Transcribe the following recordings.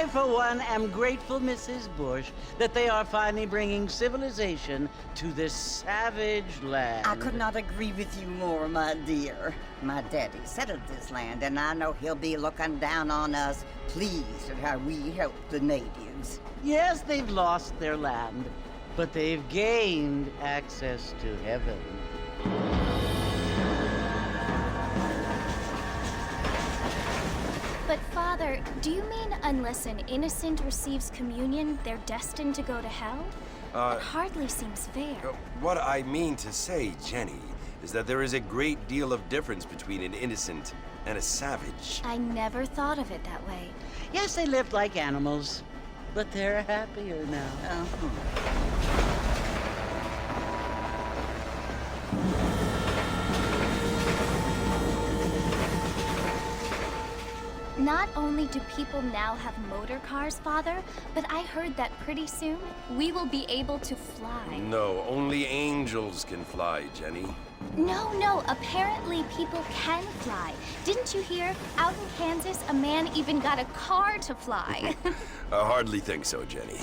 I, for one, am grateful, Mrs. Bush, that they are finally bringing civilization to this savage land. I could not agree with you more, my dear. My daddy settled this land, and I know he'll be looking down on us, pleased at how we help the natives. Yes, they've lost their land, but they've gained access to heaven. But Father, do you mean unless an innocent receives communion, they're destined to go to hell? That hardly seems fair. What I mean to say, Jenny, is that there is a great deal of difference between an innocent and a savage. I never thought of it that way. Yes, they lived like animals, but they're happier now. Not only do people now have motor cars, Father, but I heard that pretty soon we will be able to fly. No, only angels can fly, Jenny. No, apparently people can fly. Didn't you hear? Out in Kansas, a man even got a car to fly. I hardly think so, Jenny.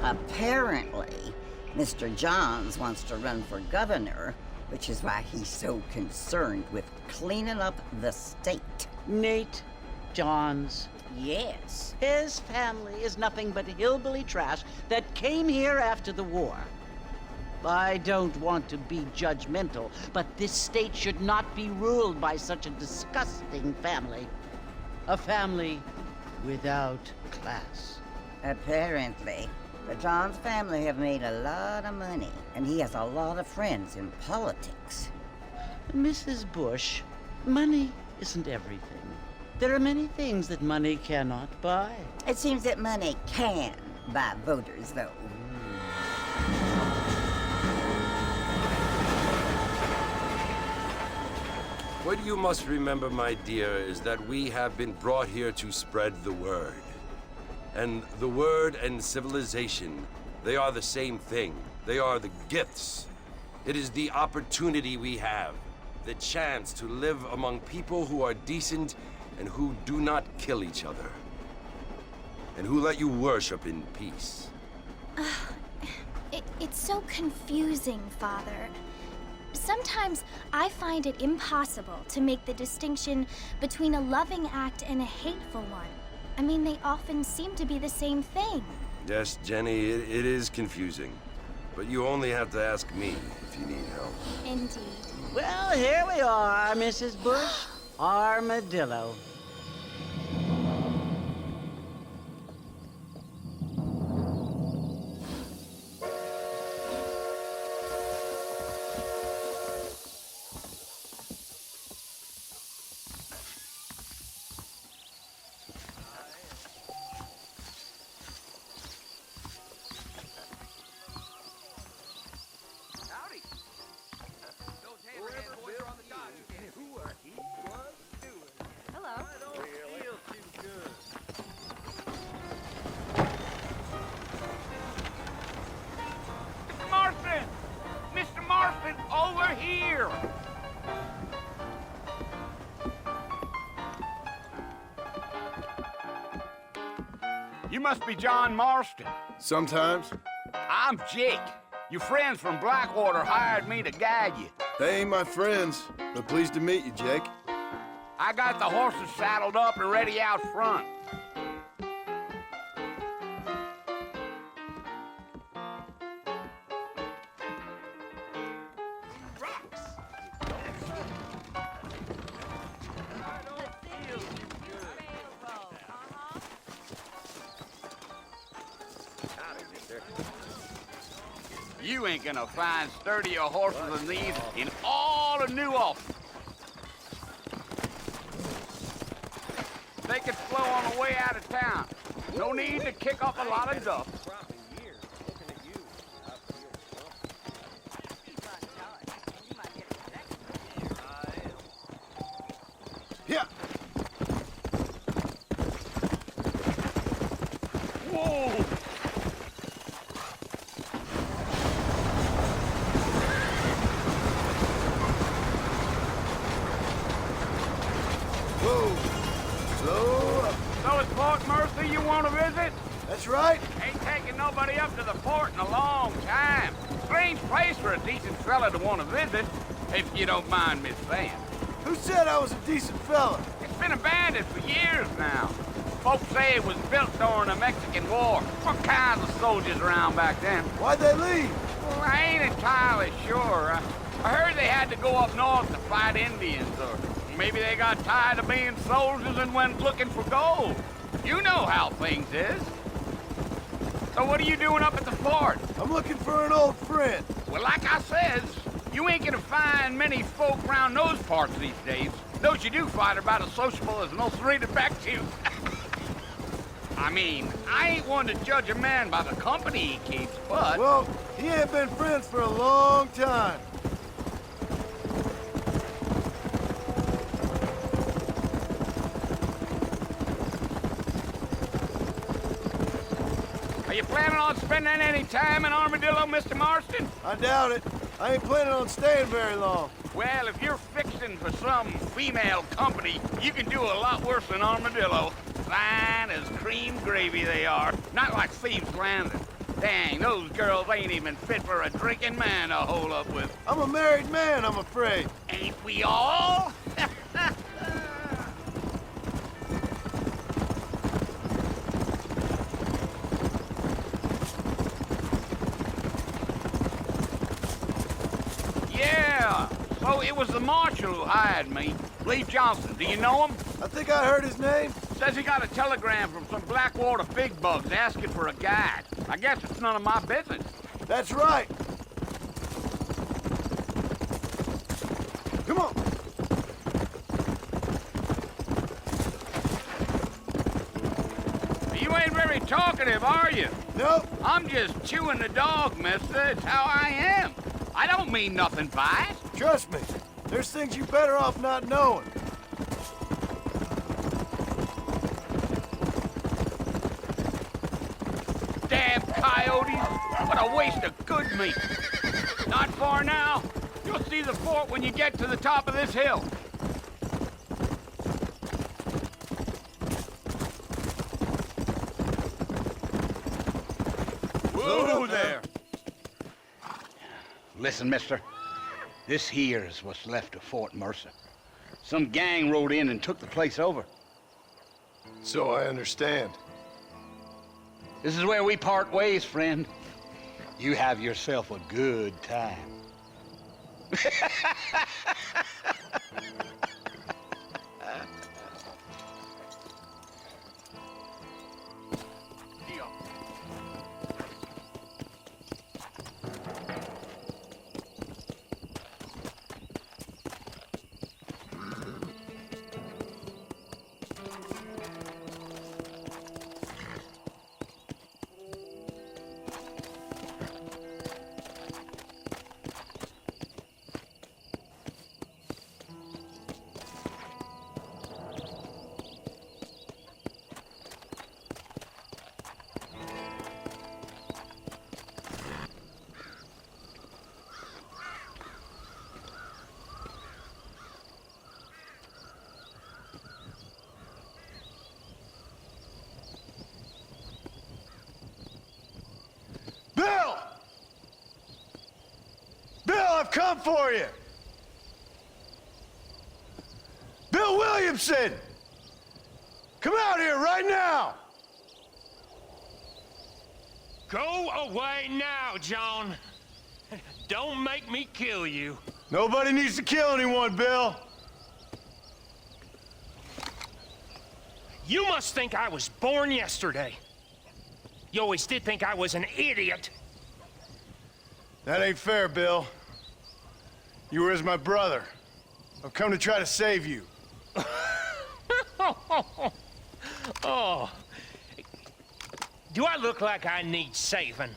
Apparently, Mr. Johns wants to run for governor, which is why he's so concerned with cleaning up the state. Nate Johns. Yes. His family is nothing but hillbilly trash that came here after the war. I don't want to be judgmental, but this state should not be ruled by such a disgusting family. A family without class. Apparently. The Johns family have made a lot of money, and he has a lot of friends in politics. Mrs. Bush, money isn't everything. There are many things that money cannot buy. It seems that money can buy voters, though. What you must remember, my dear, is that we have been brought here to spread the word. And the word and civilization, they are the same thing. They are the gifts. It is the opportunity we have, the chance to live among people who are decent and who do not kill each other, and who let you worship in peace. It's so confusing, Father. Sometimes I find it impossible to make the distinction between a loving act and a hateful one. I mean, they often seem to be the same thing. Yes, Jenny, it is confusing. But you only have to ask me if you need help. Indeed. Well, here we are, Mrs. Bush. Armadillo. Over here! You must be John Marston. Sometimes. I'm Jake. Your friends from Blackwater hired me to guide you. They ain't my friends, but pleased to meet you, Jake. I got the horses saddled up and ready out front. You ain't gonna find sturdier horses than these in all of New Ulster. They could flow on the way out of town. No need to kick up a lot of dust. Yeah. Whoa! want to visit? That's right. Ain't taking nobody up to the fort in a long time. Strange place for a decent fella to want to visit, if you don't mind me saying. Who said I was a decent fella? It's been abandoned for years now. Folks say it was built during the Mexican War. What kinds of soldiers around back then? Why'd they leave? Well, I ain't entirely sure. I heard they had to go up north to fight Indians, or maybe they got tired of being soldiers and went looking for gold. You know how things is. So what are you doing up at the fort? I'm looking for an old friend. Well, like I says, you ain't gonna find many folk around those parts these days. Those you do find are about as sociable as an old serrated back to. I mean, I ain't one to judge a man by the company he keeps, but... Well, he ain't been friends for a long time. Are you planning on spending any time in Armadillo, Mr. Marston? I doubt it. I ain't planning on staying very long. Well, if you're fixing for some female company, you can do a lot worse than Armadillo. Fine as cream gravy they are. Not like Thieves' Landing. Dang, those girls ain't even fit for a drinking man to hole up with. I'm a married man, I'm afraid. Ain't we all? Yeah, so it was the marshal who hired me. Lee Johnson, do you know him? I think I heard his name. Says he got a telegram from some Blackwater big bugs asking for a guide. I guess it's none of my business. That's right. Come on. You ain't very talkative, are you? Nope. I'm just chewing the dog, mister. It's how I am. I don't mean nothing by it. Trust me. There's things you better off not knowing. Damn coyotes. What a waste of good meat. Not far now. You'll see the fort when you get to the top of this hill. Whoa there. Listen, mister. This here is what's left of Fort Mercer. Some gang rode in and took the place over. So I understand. This is where we part ways, friend. You have yourself a good time. Bill! Bill, I've come for you! Bill Williamson! Come out here right now! Go away now, John. Don't make me kill you. Nobody needs to kill anyone, Bill. You must think I was born yesterday. You always did think I was an idiot. That ain't fair, Bill. You were as my brother. I've come to try to save you. Oh. Do I look like I need saving?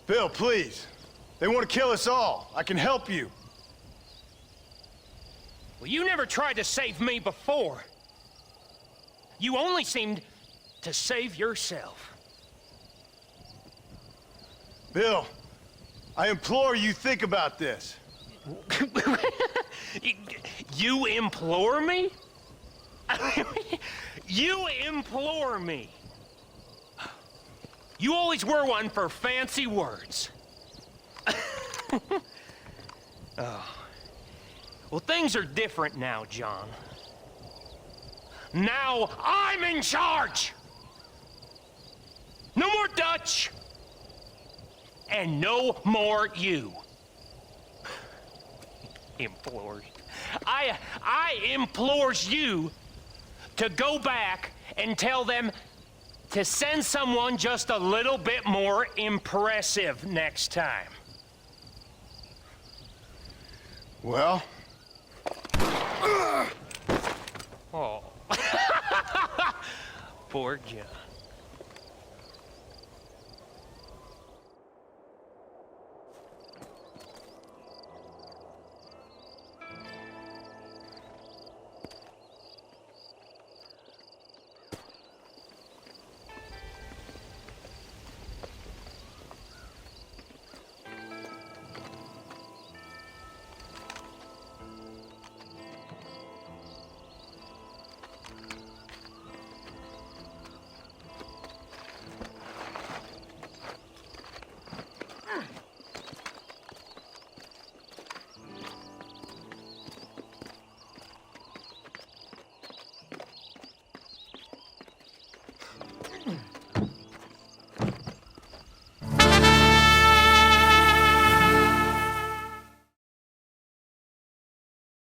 Bill, please. They want to kill us all. I can help you. Well, you never tried to save me before. You only seemed to save yourself. Bill, I implore you think about this. You implore me? You implore me. You always were one for fancy words. Oh. Well, things are different now, John. Now I'm in charge! No more Dutch! And no more you. Implores. I implores you to go back and tell them to send someone just a little bit more impressive next time. Well? Oh. Poor John.